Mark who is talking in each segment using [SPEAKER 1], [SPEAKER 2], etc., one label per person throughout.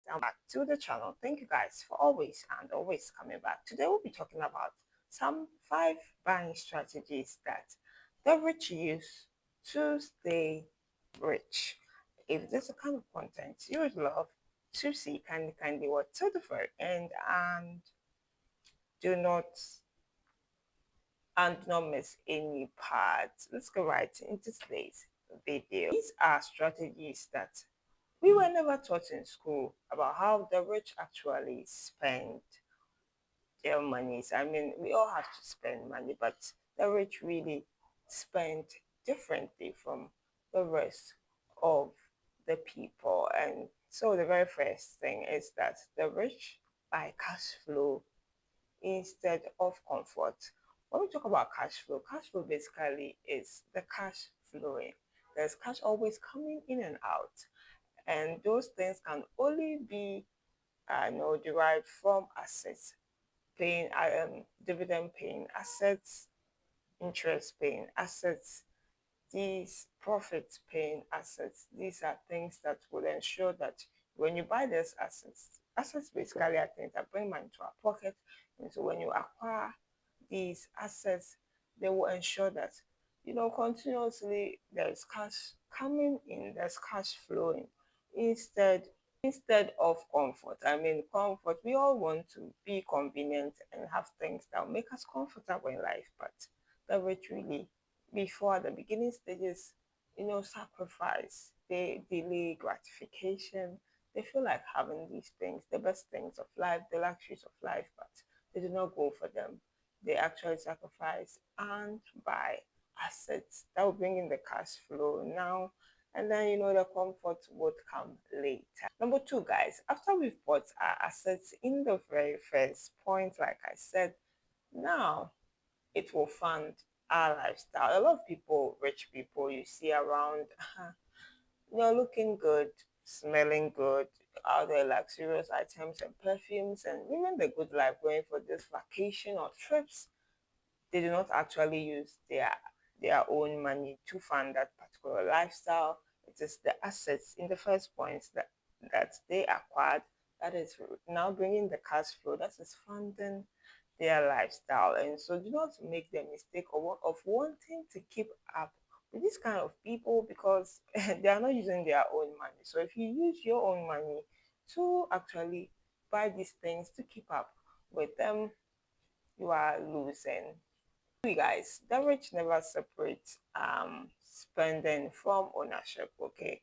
[SPEAKER 1] welcome back to the channel. Thank you guys for always coming back. Today we'll be talking about some 5 buying strategies that the rich use to stay rich. If this is the kind of content you would love to see, kindly watch to the very end do not do not miss any part. Let's go right into today's video. These are strategies that we were never taught in school about how the rich actually spend their monies. I mean, we all have to spend money, but the rich really spend differently from the rest of the people. And so the very first thing is that the rich buy cash flow instead of comfort. When we talk about cash flow basically is the cash flowing. There's cash always coming in and out, and those things can only be derived from assets paying dividend paying assets, interest paying assets, these profit paying assets. These are things that will ensure that when you buy these assets basically are things that bring money to our pocket. And so when you acquire these assets, they will ensure that continuously there's cash coming in, there's cash flowing instead of comfort. I mean, comfort, we all want to be convenient and have things that will make us comfortable in life, but the rich really, before the beginning stages, sacrifice, they delay gratification. They feel like having these things, the best things of life, the luxuries of life, but they do not go for them. They actually sacrifice and buy assets that will bring in the cash flow now, and then the comfort would come later. Number two, guys, after we've bought our assets in the very first point, like I said, now it will fund our lifestyle. A lot of people, rich people you see around, looking good, smelling good, all their luxurious items and perfumes and living the good life, going for this vacation or trips. They do not actually use their own money to fund that particular lifestyle. It is the assets in the first point that they acquired that is now bringing the cash flow that is funding their lifestyle. And so do not make the mistake of wanting to keep up with this kind of people, because they are not using their own money. So if you use your own money to actually buy these things to keep up with them, you are losing. You guys, the rich never separate spending from ownership. Okay,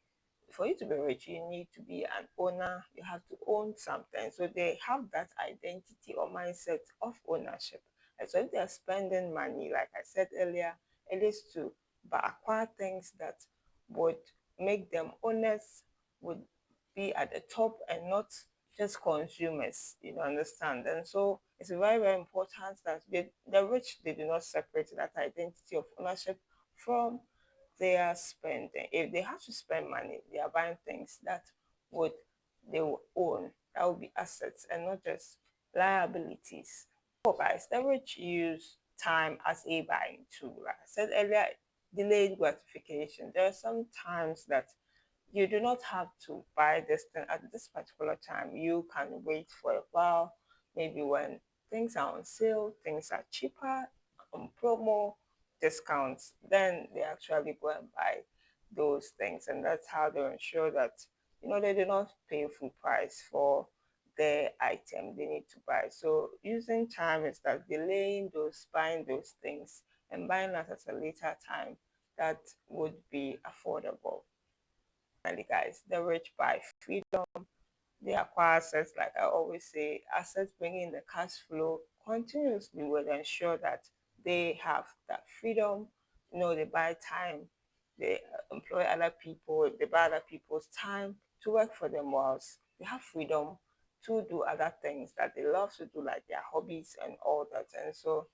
[SPEAKER 1] for you to be rich, you need to be an owner. You have to own something, so they have that identity or mindset of ownership. And so if they're spending money, like I said earlier, it is to acquire things that would make them owners, would be at the top and not just consumers, understand. And so it's very, very important that the rich, they do not separate that identity of ownership from their spending. If they have to spend money, they are buying things that would they will own, that will be assets and not just liabilities. So guys, the rich use time as a buying tool. Like I said earlier, delayed gratification. There are some times that you do not have to buy this thing at this particular time. You can wait for a while, maybe when things are on sale, things are cheaper, on promo, discounts, then they actually go and buy those things. And that's how they ensure that, they do not pay full price for the item they need to buy. So using time is that delaying those, buying those things and buying that at a later time that would be affordable. Finally, guys, the rich buy freedom. They acquire assets, like I always say, assets bringing in the cash flow continuously will ensure that they have that freedom. They buy time, they employ other people, they buy other people's time to work for them, whilst they have freedom to do other things that they love to do, like their hobbies and all that. And so,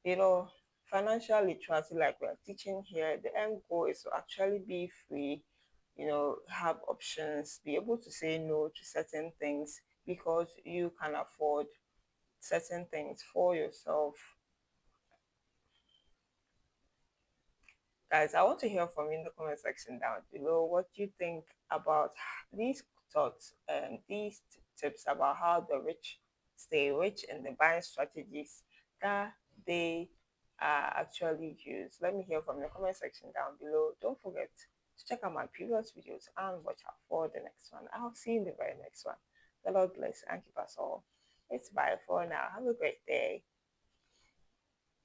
[SPEAKER 1] you know, financial literacy, like we're teaching here, the end goal is to actually be free, have options, be able to say no to certain things because you can afford certain things for yourself. Guys, I want to hear from you in the comment section down below what you think about these thoughts and these tips about how the rich stay rich and the buying strategies that they actually use. Let me hear from the comment section down below. Don't forget to check out my previous videos and watch out for the next one. I'll see you in the very next one. The Lord bless and keep us all. It's bye for now. Have a great day.